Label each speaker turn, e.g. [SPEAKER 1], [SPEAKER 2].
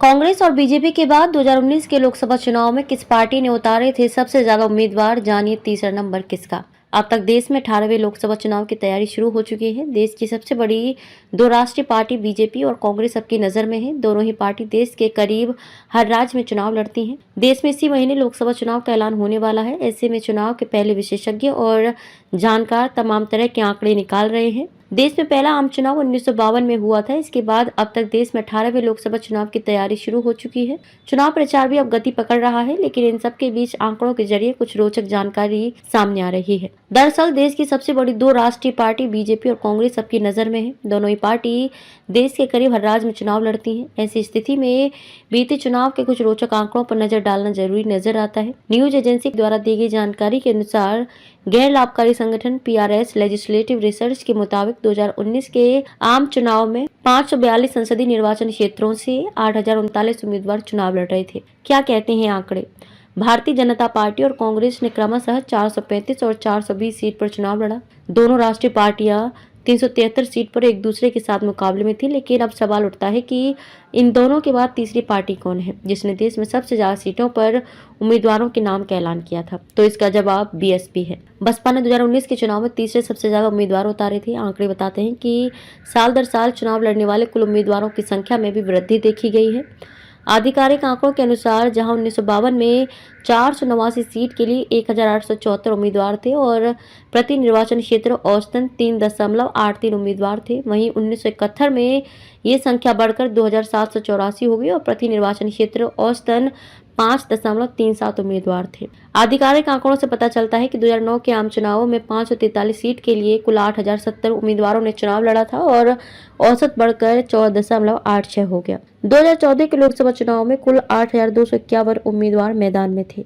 [SPEAKER 1] कांग्रेस और बीजेपी के बाद 2019 के लोकसभा चुनाव में किस पार्टी ने उतारे थे सबसे ज्यादा उम्मीदवार, जानिए तीसरा नंबर किसका। अब तक देश में 18वें लोकसभा चुनाव की तैयारी शुरू हो चुकी है। देश की सबसे बड़ी दो राष्ट्रीय पार्टी बीजेपी और कांग्रेस सबकी नजर में है। दोनों ही पार्टी देश के करीब हर राज्य में चुनाव लड़ती हैं। देश में इसी महीने लोकसभा चुनाव का ऐलान होने वाला है। ऐसे में चुनाव के पहले विशेषज्ञ और जानकार तमाम तरह के आंकड़े निकाल रहे हैं। देश में पहला आम चुनाव 1952 में हुआ था। इसके बाद अब तक देश में 18वें लोकसभा चुनाव की तैयारी शुरू हो चुकी है। चुनाव प्रचार भी अब गति पकड़ रहा है, लेकिन इन सब के बीच आंकड़ों के जरिए कुछ रोचक जानकारी सामने आ रही है। दरअसल देश की सबसे बड़ी दो राष्ट्रीय पार्टी बीजेपी और कांग्रेस सबकी नजर में है। दोनों ही पार्टी देश के करीब हर राज्य में चुनाव लड़ती हैं। ऐसी स्थिति में बीते चुनाव के कुछ रोचक आंकड़ों पर नजर डालना जरूरी नजर आता है। न्यूज एजेंसी द्वारा दी गई जानकारी के अनुसार गैर लाभकारी संगठन PRS लेजिस्लेटिव रिसर्च के मुताबिक 2019 के आम चुनाव में 542 संसदीय निर्वाचन क्षेत्रों से 8,039 उम्मीदवार चुनाव लड़ रहे थे। क्या कहते हैं आंकड़े। भारतीय जनता पार्टी और कांग्रेस ने क्रमशः 435 और 420 सीट पर चुनाव लड़ा। दोनों राष्ट्रीय पार्टियां 373 सीट पर एक दूसरे के साथ मुकाबले में थी, लेकिन अब सवाल उठता है कि इन दोनों के बाद तीसरी पार्टी कौन है जिसने देश में सबसे ज्यादा सीटों पर उम्मीदवारों के नाम का ऐलान किया था। तो इसका जवाब BSP है। बसपा ने 2019 के चुनाव में तीसरे सबसे ज्यादा उम्मीदवार उतारे थे। आंकड़े बताते हैं कि साल दर साल चुनाव लड़ने वाले कुल उम्मीदवारों की संख्या में भी वृद्धि देखी गई है। आधिकारिक आंकड़ों के अनुसार जहां 1952 में 489 सीट के लिए 1,874 उम्मीदवार थे और प्रति निर्वाचन क्षेत्र औसतन 3.83 उम्मीदवार थे, वहीं 1971 में ये संख्या बढ़कर 2,784 हो गई और प्रति निर्वाचन क्षेत्र औसतन 5.37 उम्मीदवार थे। आधिकारिक आंकड़ों से पता चलता है कि 2009 के आम चुनावों में 543 सीट के लिए कुल 8,070 उम्मीदवारों ने चुनाव लड़ा था और औसत बढ़कर 14.86 हो गया। 2014 के लोकसभा चुनाव में कुल 8,251 उम्मीदवार मैदान में थे।